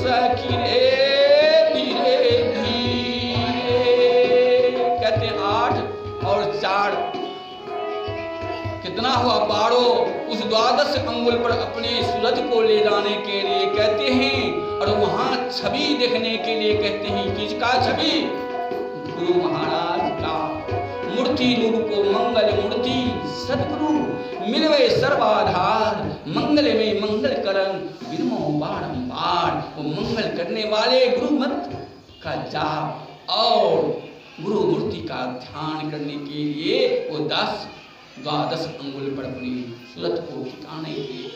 सखी रे धीरे धीरे। कहते हैं 8 और 4 कितना हुआ 12। उस 12 अंगुल पर अपने सूरज को ले जाने के लिए कहते हैं, और वहां छवि देखने के लिए कहते हैं। किसका छवि? गुरु महाराज का मूर्ति रूप को मंगल मूर्ति सदगुरु मिलवे सर्वाधार, मंगल में मंगल करन विनमो बारंबार। वो मंगल करने वाले गुरु मंत्र का जाप और गुरु मूर्ति का ध्यान करने के लिए वो 12 अंगुल पर अपनी सूरत को ठिकाने के लिए।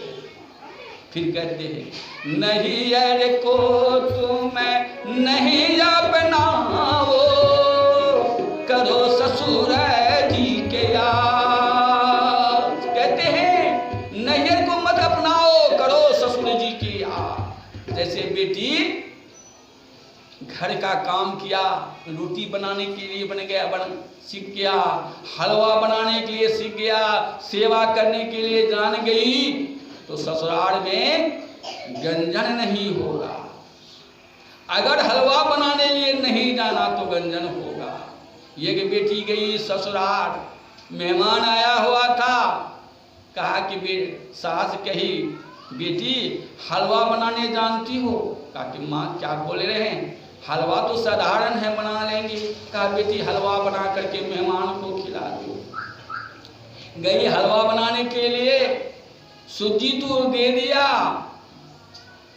फिर कहते हैं नहीं अरे को तुम्हें नहीं अपनाओ, करो ससुर जी के याद। कहते हैं नैयर को मत अपनाओ, करो ससुर जी के याद। जैसे बेटी घर का काम किया, रोटी बनाने के लिए बन गया सीख गया, हलवा बनाने के लिए सीख गया, सेवा करने के लिए जान गई, तो ससुराल में गंजन नहीं होगा। अगर हलवा बनाने के लिए नहीं जाना तो गंजन होगा। ये कि बेटी गई ससुराल, मेहमान आया हुआ था, कहा कि सास कही बेटी हलवा बनाने जानती हो? कहा कि माँ क्या बोल रहे हैं, हलवा तो साधारण है बना लेंगे। कहा बेटी हलवा बना करके मेहमान को खिला दो। गई हलवा बनाने के लिए, सूजी तो दे दिया,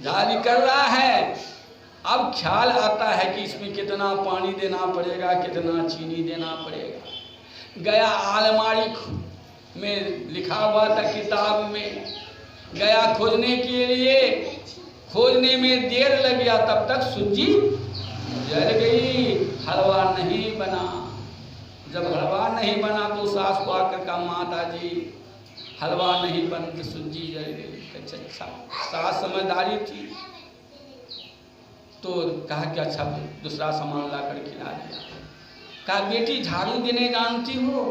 जारी कर रहा है। अब ख्याल आता है कि इसमें कितना पानी देना पड़ेगा, कितना चीनी देना पड़ेगा। गया अलमारी में लिखा हुआ था किताब में, गया खोजने के लिए, खोजने में देर लग गया, तब तक सूजी जल गई, हलवा नहीं बना। जब हलवा नहीं बना तो सास को आकर कहा माता जी हलवा नहीं बन के सूजी जल गई। अच्छा सास समझदारी थी तो कहा कि अच्छा दूसरा सामान ला कर खिला दिया। कहा बेटी झाड़ू देने जानती हो?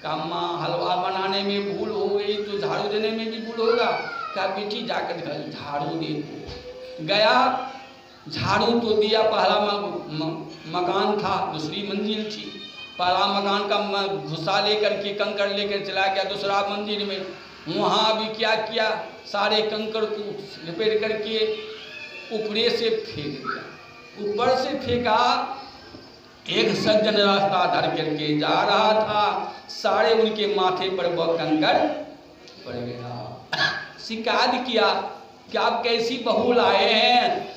कहा माँ हलवा बनाने में भूल हो गई तो झाड़ू देने में भी भूल होगा। कहा बेटी जाकर घर झाड़ू दे दो। गया झाड़ू तो दिया, पहला मकान था, दूसरी मंजिल थी। पहला मकान का भूसा लेकर के कंकड़ लेकर चला गया दूसरा मंजिल में। वहाँ भी क्या किया, सारे कंकड़ को लपेट करके ऊपरे से फेंक दिया। ऊपर से फेंका, एक सज्जन रास्ता धर करके जा रहा था, सारे उनके माथे पर वह कंकड़ पड़ गया। शिकायत किया कि आप कैसी बहू लाए हैं,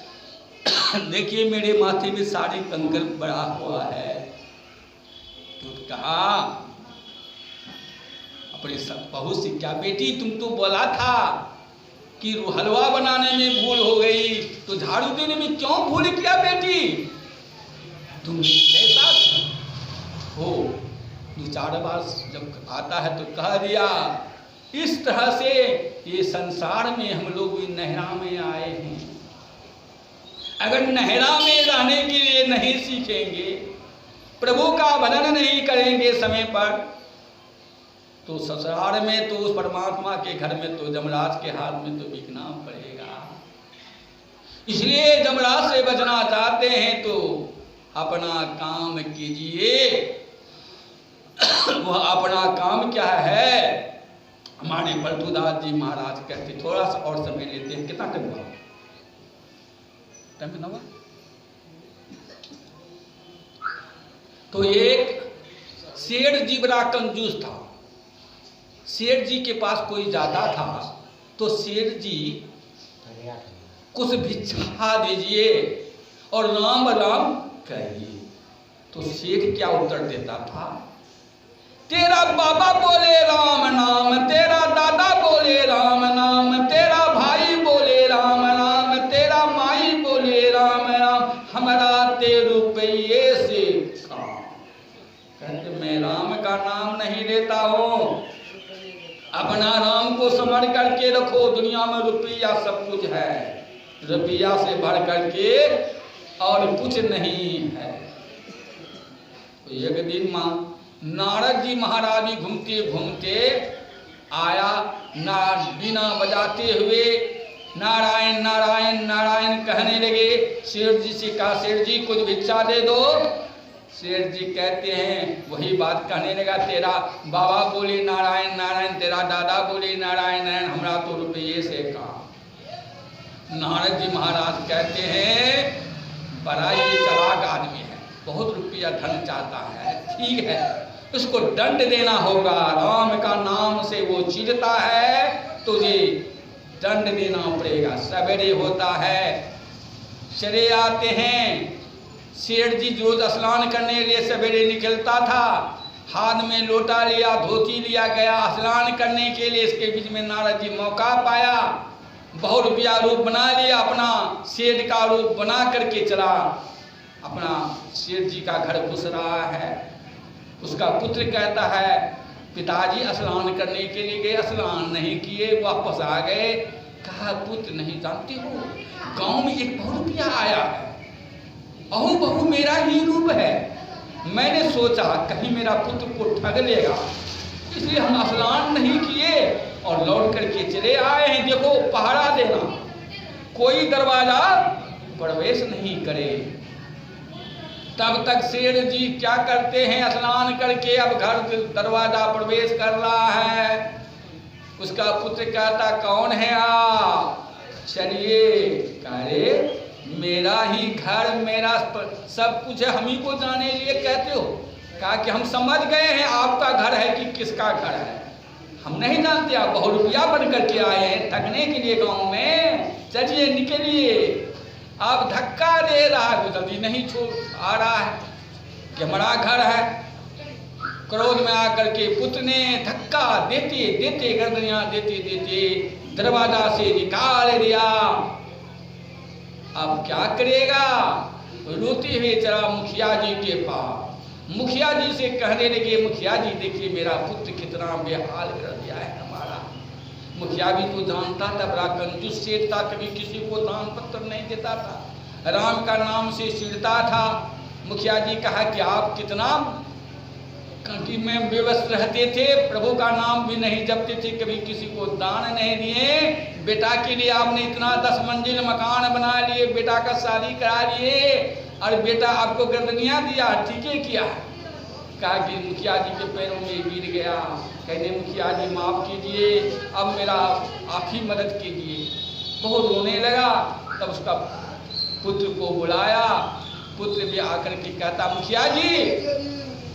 देखिए मेरे माथे में सारे कंकड़ पड़ा हुआ है। तो कहा अपने बहू से, क्या बेटी तुम तो बोला था कि हलवा बनाने में भूल हो गई, तो झाड़ू देने में क्यों भूल किया बेटी? तुम कैसा हो? 2-4 बार जब आता है तो कह दिया। इस तरह से ये संसार में हम लोग नहरा में आए हैं। अगर नहरा में रहने के लिए नहीं सीखेंगे, प्रभु का भजन नहीं करेंगे समय पर, तो ससुराल में तो उस परमात्मा के घर में तो जमराज के हाथ में तो बिकना पड़ेगा। इसलिए जमराज से बचना चाहते हैं तो अपना काम कीजिए। वह अपना काम क्या है? हमारे बल्तुदास जी महाराज कहते, थोड़ा सा और समय लेते हैं। कितना टाइम हुआ? टाइम कितना हुआ? तो एक सेठ जी बड़ा कंजूस था। सेठ जी के पास कोई ज्यादा था तो सेठ जी कुछ भिक्षा दीजिए और राम राम कहिए। तो सेठ क्या उत्तर देता था? तेरा बाबा बोले राम नाम, तेरा दादा बोले राम नाम, तेरा भाई बोले राम नाम, तेरा माई बोले राम नाम, हमारा ते रुपये से काम। कहते मैं राम का नाम नहीं लेता हूँ, अपना राम को समझ करके रखो। दुनिया में रुपया सब कुछ है, रुपया से भर करके और कुछ नहीं है। तो एक दिन माँ नारद जी महाराज भी घूमते घूमते आया, ना बिना बजाते हुए नारायण नारायण नारायण कहने लगे। सेठ जी से कहा, सेठ जी कुछ भिक्षा दे दो। सेठ जी कहते हैं, वही बात कहने लगा, तेरा बाबा बोले नारायण नारायण, तेरा दादा बोले नारायण नारायण, हमरा तो रुपये से कहा। नारद जी महाराज कहते हैं, बड़ा ये चालाक आदमी है, बहुत रुपया धन चाहता है, ठीक है, उसको दंड देना होगा। राम का नाम से वो चिढ़ता है, तुझे दंड देना पड़ेगा। सवेरे होता है, चले आते हैं। सेठ जी रोज स्नान करने के लिए सवेरे निकलता था, हाथ में लोटा लिया, धोती लिया, गया स्नान करने के लिए। इसके बीच में नारद जी मौका पाया, बहुत रुपया रूप बना लिया, अपना सेठ का रूप बना करके चला। अपना सेठ जी का घर घुस रहा है। उसका पुत्र कहता है, पिताजी स्नान करने के लिए गए, स्नान नहीं किए, वापस आ गए। कहा, पुत्र नहीं जानते हो, गांव में एक बहुरूपिया आया है, अहू बहू मेरा ही रूप है। मैंने सोचा कहीं मेरा पुत्र को ठग लेगा, इसलिए हम स्नान नहीं किए और लौट करके चले आए हैं। देखो पहरा देना, कोई दरवाजा प्रवेश नहीं करे। तब तक सेठ जी क्या करते हैं, स्नान करके अब घर दरवाजा प्रवेश कर रहा है। उसका पुत्र कहता, कौन है आप? चलिए। अरे मेरा ही घर, मेरा सब कुछ है, हम ही को जाने लिए कहते हो। कहा कि हम समझ गए हैं आपका घर है कि किसका घर है, हम नहीं जानते। आप बहुरूपिया बन करके आए हैं ठगने के लिए गांव में, चलिए निकलिए। आप धक्का दे रहा है, जल्दी नहीं छोड़ आ रहा है कि हमारा घर है। क्रोध में आकर के पुत्र ने धक्का देते देते, गर्दनियां देते देते दरवाजा से निकाल दिया। अब क्या करेगा, रोते हुए चला मुखिया जी के पास। मुखिया जी से कहने लगे, मुखिया जी देखिए मेरा पुत्र कितना बेहाल कर दिया है हमारा। मुखिया भी तो जानता था, बड़ा कंजूस सेठ था, कभी किसी को दान पत्र नहीं देता था, राम का नाम से चिढ़ता था। मुखिया जी कहा कि आप कितना कि में बेबस रहते थे, प्रभु का नाम भी नहीं जपते थे, कभी किसी को दान नहीं दिए। बेटा के लिए आपने इतना 10 मंजिल मकान बना लिए, बेटा का शादी करा लिए, और बेटा आपको गर्दनियां दिया, ठीक है किया। कहा कि मुखिया जी के पैरों में गिर गया, कहने मुखिया जी माफ कीजिए, अब मेरा आप ही मदद कीजिए। बहुत रोने लगा। तब उसका पुत्र को बुलाया। पुत्र भी आकर के कहता, मुखिया जी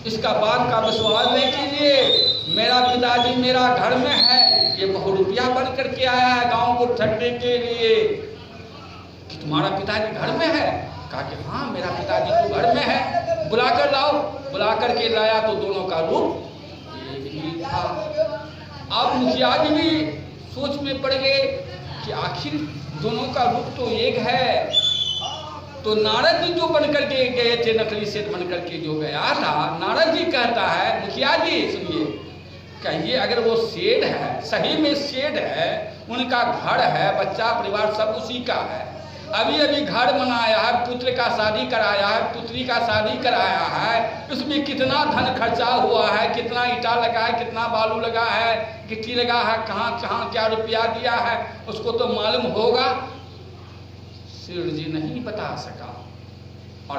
इसका बात का विश्वास नहीं कीजिए, मेरा पिताजी मेरा घर में है, ये बहुरूपिया बन करके आया है गांव को ठगने के लिए। कि तुम्हारा पिताजी घर में है? कहा कि हाँ मेरा पिताजी तो घर में है, बुला कर लाओ। बुला करके लाया तो दोनों का रूप एक ही था। अब मुखिया जी भी सोच में पड़ गए कि आखिर दोनों का रूप तो एक है। तो नारद जी जो बन करके गए थे, नकली सेठ बन करके जो गया था, नारद जी कहता है, मुखिया जी सुनिए, कहिए अगर वो सेठ है, सही में सेठ है, उनका घर है, बच्चा परिवार सब उसी का है, अभी अभी घर बनाया है, पुत्र का शादी कराया है, पुत्री का शादी कराया है, उसमें कितना धन खर्चा हुआ है, कितना ईटा लगा है, कितना बालू लगा है, गिट्टी लगा है, कहाँ कहाँ क्या रुपया दिया है, उसको तो मालूम होगा। सेठ जी नहीं बता सका। और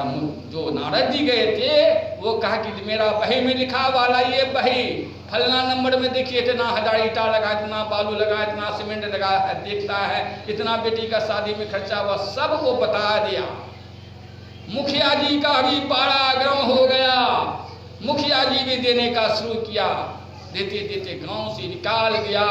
जो नारद जी गए थे वो कहा कि मेरा बही में लिखा वाला ये बही फलना नंबर में देखिए, इतना 1000 ईटा लगा, इतना बालू लगा, इतना सीमेंट लगा है, देखता है इतना बेटी का शादी में खर्चा हुआ, सब वो बता दिया। मुखिया जी का भी पारा गर्म हो गया। मुखिया जी भी देने का शुरू किया, देते देते गांव से निकाल दिया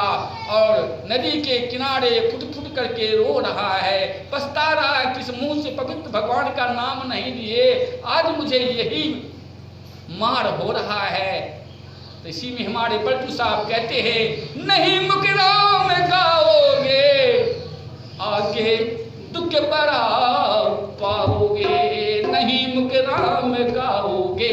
और नदी के किनारे फुट फुट करके रो रहा है, पछता रहा है, किस मुंह से पवित्र भगवान का नाम नहीं लिए, आज मुझे यही मार हो रहा है। तो इसी में हमारे पलटू साहब कहते हैं, नहीं मुकराम गाओगे आगे दुख बड़ा पाओगे, नहीं मुकराम गाओगे